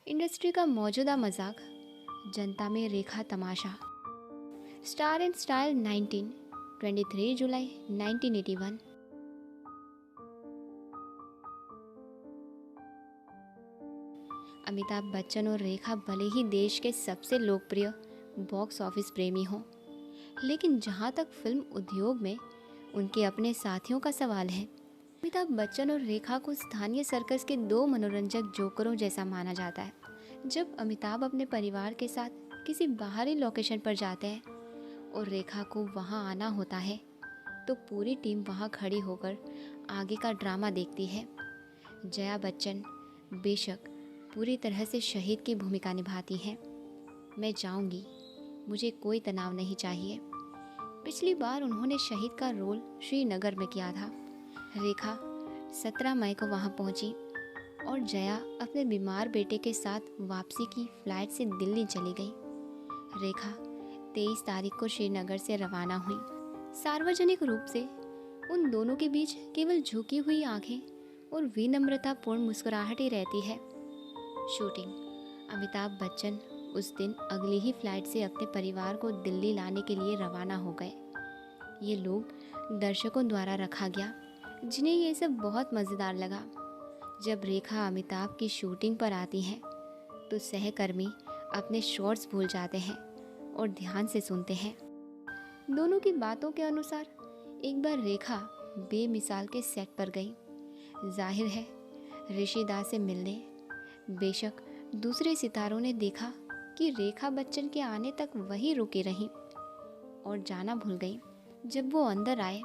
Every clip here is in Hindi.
इंडस्ट्री का मौजूदा मजाक, जनता में रेखा तमाशा। स्टार एंड स्टाइल 19, 23 जुलाई 1981। अमिताभ बच्चन और रेखा भले ही देश के सबसे लोकप्रिय बॉक्स ऑफिस प्रेमी हों, लेकिन जहां तक फिल्म उद्योग में उनके अपने साथियों का सवाल है, अमिताभ बच्चन और रेखा को स्थानीय सर्कस के दो मनोरंजक जोकरों जैसा माना जाता है। जब अमिताभ अपने परिवार के साथ किसी बाहरी लोकेशन पर जाते हैं और रेखा को वहां आना होता है, तो पूरी टीम वहां खड़ी होकर आगे का ड्रामा देखती है। जया बच्चन बेशक पूरी तरह से शहीद की भूमिका निभाती हैं। मैं जाऊंगी, मुझे कोई तनाव नहीं चाहिए। पिछली बार उन्होंने शहीद का रोल श्रीनगर में किया था। रेखा 17 मई को वहां पहुंची और जया अपने बीमार बेटे के साथ वापसी की फ्लाइट से दिल्ली चली गई। रेखा 23 तारीख को श्रीनगर से रवाना हुई। सार्वजनिक रूप से उन दोनों के बीच केवल झुकी हुई आंखें और विनम्रतापूर्ण मुस्कुराहट ही रहती है। शूटिंग। अमिताभ बच्चन उस दिन अगली ही फ्लाइट से अपने परिवार को दिल्ली लाने के लिए रवाना हो गए। ये लोग दर्शकों द्वारा रखा गया, जिन्हें ये सब बहुत मज़ेदार लगा। जब रेखा अमिताभ की शूटिंग पर आती हैं, तो सहकर्मी अपने शॉट्स भूल जाते हैं और ध्यान से सुनते हैं। दोनों की बातों के अनुसार एक बार रेखा बेमिसाल के सेट पर गई, जाहिर है ऋषि दास से मिलने। बेशक दूसरे सितारों ने देखा कि रेखा बच्चन के आने तक वहीं रुकी रहीं और जाना भूल गई। जब वो अंदर आए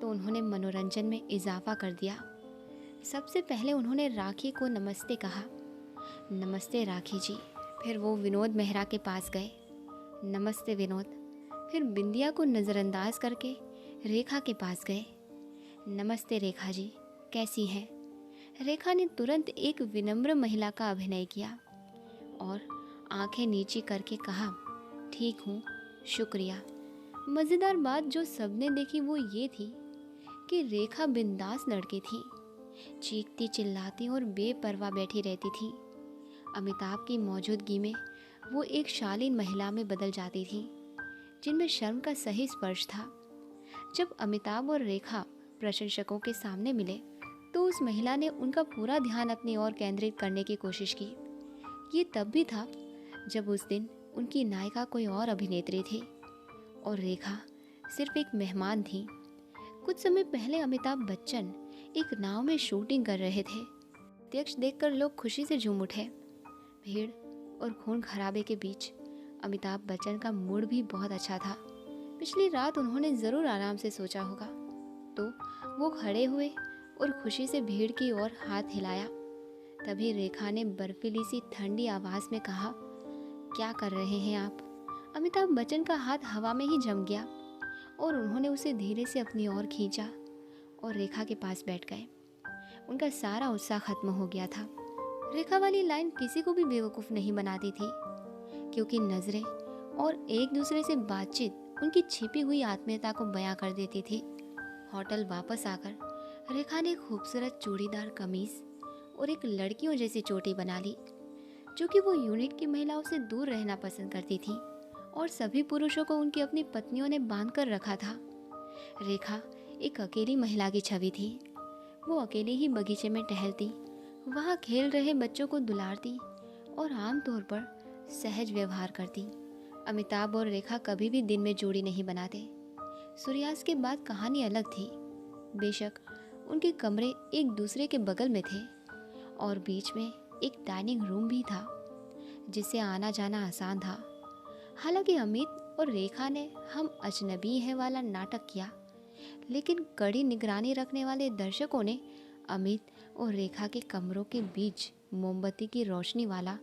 तो उन्होंने मनोरंजन में इजाफा कर दिया। सबसे पहले उन्होंने राखी को नमस्ते कहा, नमस्ते राखी जी। फिर वो विनोद मेहरा के पास गए, नमस्ते विनोद। फिर बिंदिया को नज़रअंदाज करके रेखा के पास गए, नमस्ते रेखा जी, कैसी हैं। रेखा ने तुरंत एक विनम्र महिला का अभिनय किया और आंखें नीची करके कहा, ठीक हूँ, शुक्रिया। मज़ेदार बात जो सबने देखी वो ये थी कि रेखा बिंदास लड़की थी, चीखती चिल्लाती और बेपरवाह बैठी रहती थी। अमिताभ की मौजूदगी में वो एक शालीन महिला में बदल जाती थी, जिनमें शर्म का सही स्पर्श था। जब अमिताभ और रेखा प्रशंसकों के सामने मिले, तो उस महिला ने उनका पूरा ध्यान अपनी ओर केंद्रित करने की कोशिश की। ये तब भी था जब उस दिन उनकी नायिका कोई और अभिनेत्री थी और रेखा सिर्फ एक मेहमान थी। कुछ समय पहले अमिताभ बच्चन एक नाव में शूटिंग कर रहे थे। प्रत्यक्ष देखकर लोग खुशी से झूम उठे। भीड़ और खून खराबे के बीच अमिताभ बच्चन का मूड भी बहुत अच्छा था। पिछली रात उन्होंने ज़रूर आराम से सोचा होगा, तो वो खड़े हुए और खुशी से भीड़ की ओर हाथ हिलाया। तभी रेखा ने बर्फीली सी ठंडी आवाज़ में कहा, क्या कर रहे हैं आप। अमिताभ बच्चन का हाथ हवा में ही जम गया और उन्होंने उसे धीरे से अपनी ओर खींचा और रेखा के पास बैठ गए। उनका सारा उत्साह खत्म हो गया था। रेखा वाली लाइन किसी को भी बेवकूफ़ नहीं बनाती थी, क्योंकि नज़रें और एक दूसरे से बातचीत उनकी छिपी हुई आत्मीयता को बयां कर देती थी। होटल वापस आकर रेखा ने खूबसूरत चूड़ीदार कमीज और एक लड़कियों जैसी चोटी बना ली, जो कि वो यूनिट की महिलाओं से दूर रहना पसंद करती थी और सभी पुरुषों को उनकी अपनी पत्नियों ने बांध कर रखा था। रेखा एक अकेली महिला की छवि थी। वो अकेले ही बगीचे में टहलती, वहाँ खेल रहे बच्चों को दुलारती और आमतौर पर सहज व्यवहार करती। अमिताभ और रेखा कभी भी दिन में जोड़ी नहीं बनाते। सूर्यास्त के बाद कहानी अलग थी। बेशक उनके कमरे एक दूसरे के बगल में थे और बीच में एक डाइनिंग रूम भी था, जिससे आना जाना आसान था। हालांकि अमित और रेखा ने हम अजनबी हैं वाला नाटक किया, लेकिन कड़ी निगरानी रखने वाले दर्शकों ने अमित और रेखा के कमरों के बीच मोमबत्ती की रोशनी वाला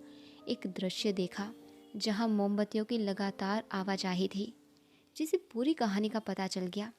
एक दृश्य देखा, जहां मोमबत्तियों की लगातार आवाजाही थी, जिसे पूरी कहानी का पता चल गया।